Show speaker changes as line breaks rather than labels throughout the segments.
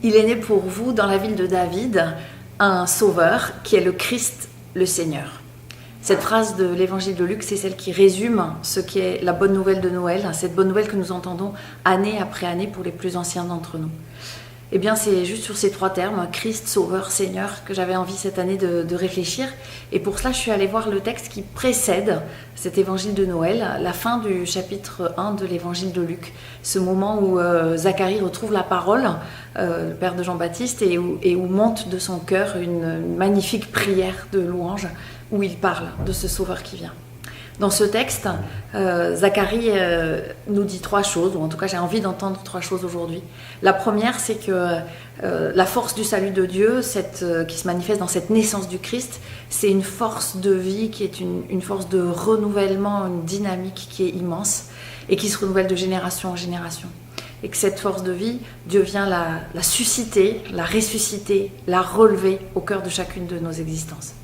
Il est né pour vous dans la ville de David un sauveur qui est le Christ, le Seigneur. Cette phrase de l'évangile de Luc, c'est celle qui résume ce qui est la bonne nouvelle de Noël, cette bonne nouvelle que nous entendons année après année pour les plus anciens d'entre nous. Eh bien, c'est juste sur ces trois termes, Christ, Sauveur, Seigneur, que j'avais envie cette année de réfléchir. Et pour cela, je suis allée voir le texte qui précède cet évangile de Noël, la fin du chapitre 1 de l'évangile de Luc. Ce moment où Zacharie retrouve la parole, le père de Jean-Baptiste, et où monte de son cœur une magnifique prière de louange, où il parle de ce Sauveur qui vient. Dans ce texte, Zacharie nous dit trois choses, ou en tout cas j'ai envie d'entendre trois choses aujourd'hui. La première, c'est que la force du salut de Dieu, qui se manifeste dans cette naissance du Christ, c'est une force de vie qui est une force de renouvellement, une dynamique qui est immense et qui se renouvelle de génération en génération. Et que cette force de vie, Dieu vient la susciter, la ressusciter, la relever au cœur de chacune de nos existences.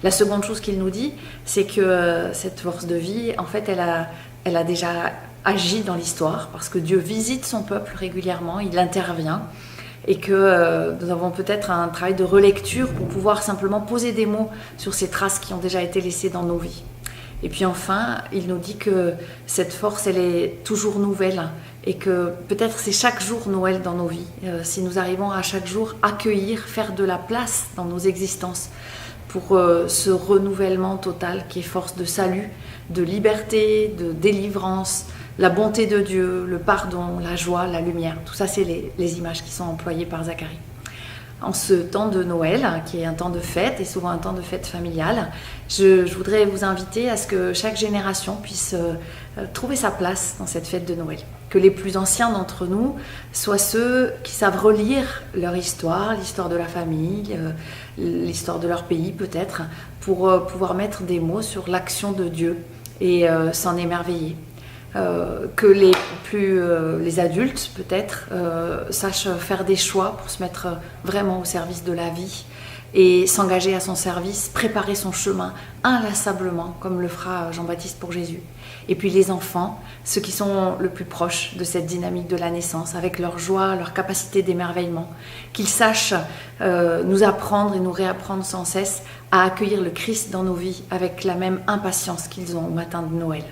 La seconde chose qu'il nous dit, c'est que cette force de vie, en fait, elle a déjà agi dans l'histoire, parce que Dieu visite son peuple régulièrement, il intervient, et que nous avons peut-être un travail de relecture pour pouvoir simplement poser des mots sur ces traces qui ont déjà été laissées dans nos vies. Et puis enfin, il nous dit que cette force, elle est toujours nouvelle, et que peut-être c'est chaque jour Noël dans nos vies, si nous arrivons à chaque jour accueillir, faire de la place dans nos existences, pour ce renouvellement total qui est force de salut, de liberté, de délivrance, la bonté de Dieu, le pardon, la joie, la lumière. Tout ça, c'est les images qui sont employées par Zacharie. En ce temps de Noël, qui est un temps de fête et souvent un temps de fête familiale, je voudrais vous inviter à ce que chaque génération puisse trouver sa place dans cette fête de Noël. Que les plus anciens d'entre nous soient ceux qui savent relire leur histoire, l'histoire de la famille, l'histoire de leur pays peut-être, pour pouvoir mettre des mots sur l'action de Dieu et s'en émerveiller. Que les adultes peut-être sachent faire des choix pour se mettre vraiment au service de la vie et s'engager à son service, préparer son chemin inlassablement comme le fera Jean-Baptiste pour Jésus. Et puis les enfants, ceux qui sont le plus proches de cette dynamique de la naissance, avec leur joie, leur capacité d'émerveillement, qu'ils sachent nous apprendre et nous réapprendre sans cesse à accueillir le Christ dans nos vies avec la même impatience qu'ils ont au matin de Noël.